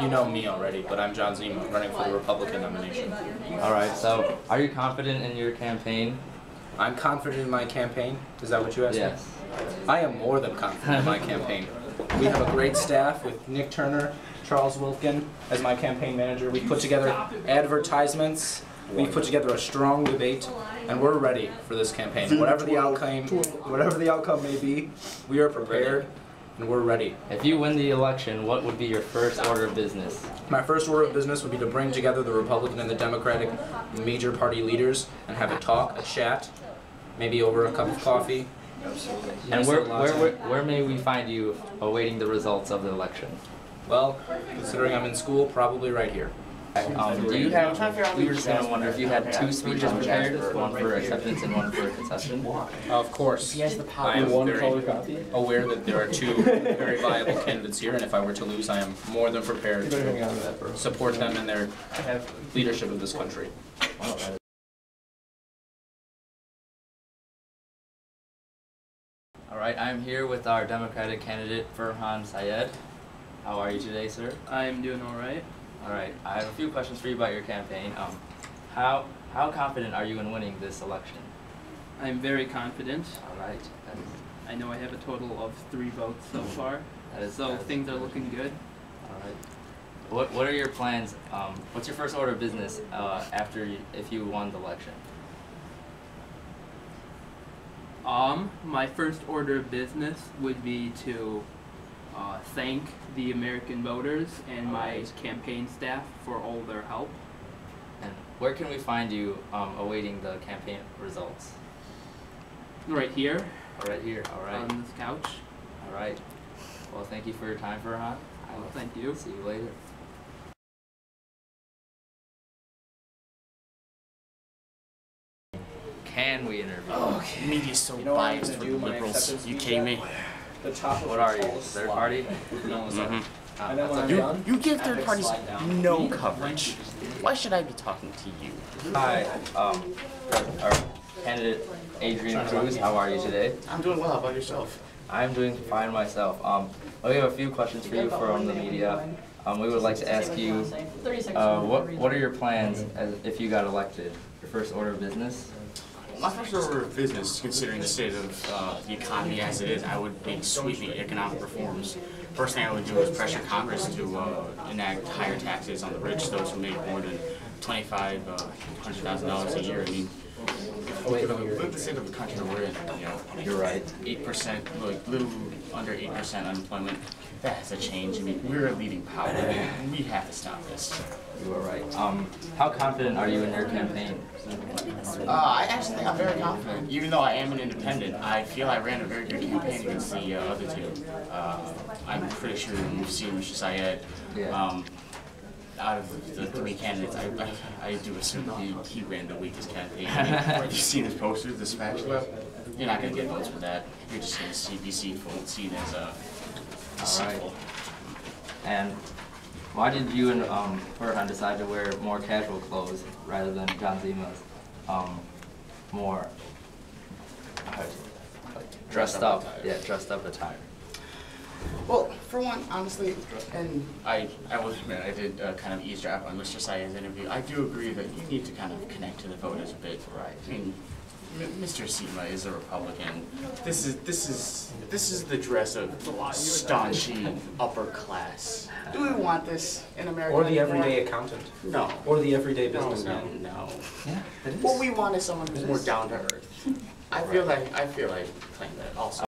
You know me already, but I'm John Zima, running for the Republican nomination. All right, so are you confident in your campaign? I'm confident in my campaign. Is that what you asked me? Yes. I am more than confident in my campaign. We have a great staff with Nick Turner, Charles Wilkin as my campaign manager. We put together advertisements. We put together a strong debate, and we're ready for this campaign. Whatever the outcome may be, we are prepared and we're ready. If you win the election, what would be your first order of business? My first order of business would be to bring together the Republican and the Democratic major party leaders and have a talk, a chat, maybe over a cup of coffee. And where may we find you awaiting the results of the election? Well, considering I'm in school, probably right here. Do you have, we were just going to wonder if you had two speeches prepared, one for acceptance and one for concession? Of course. I am very aware that there are two very viable candidates here, and if I were to lose, I am more than prepared to support them in their leadership of this country. All right, I'm here with our Democratic candidate, Farhan Syed. How are you today, sir? I'm doing all right. All right, I have a few questions for you about your campaign. How confident are you in winning this election? I'm very confident. All right. I know I have a total of 3 votes so far, so things are looking good. All right. What are your plans? What's your first order of business if you won the election? My first order of business would be to thank the American voters and my campaign staff for all their help. And where can we find you awaiting the campaign results? Right here. Right here, all right. On this couch. All right. Well, thank you for your time, Farhan. Well, thank you. See you later. Can we interview? Oh, media's so biased for the liberals. You kidding me? What are you, third party? You give third parties no coverage. Why should I be talking to you? Hi, our candidate Adrian Cruz. How are you today? I'm doing well. How about yourself? I'm doing fine myself. We have a few questions for you from the media. We would like to ask you, what are your plans if you got elected? Your first order of business? My first order of business, considering the state of the economy as it is, I would make sweeping economic reforms. First thing I would do is pressure Congress to enact higher taxes on the rich, those who make more than $2,500,000 a year. I mean, look at the state of the country we're in. You know, you're right. 8%, like little under 8% unemployment. That has to change. I mean, we're a leading power. We have to stop this. You are right. How confident are you in your campaign? I actually think I'm very confident. Even though I am an independent, I feel I ran a very good campaign against the other two. I'm pretty sure you've seen Mr. Syed. Yeah. Out of the 3 candidates, I do assume he ran the weakest campaign. I mean, you've seen his posters, the spatula. You're not going to get votes for that. You're just going to be seen as deceitful. Right. And why did you and Farhan decide to wear more casual clothes rather than John Zima's more dressed up attire? Well, for one, honestly, and I will admit I did kind of eavesdrop on Mr. Syed's interview. I do agree that you need to kind of connect to the voters a bit. Right. I mean, Mr. Zima is a Republican. This is the dress of staunchy upper class. Do we want this in America? Or the everyday accountant. No. Or the everyday businessman. No. Yeah, it is. What we want is someone who's more down to earth. I feel like playing that also.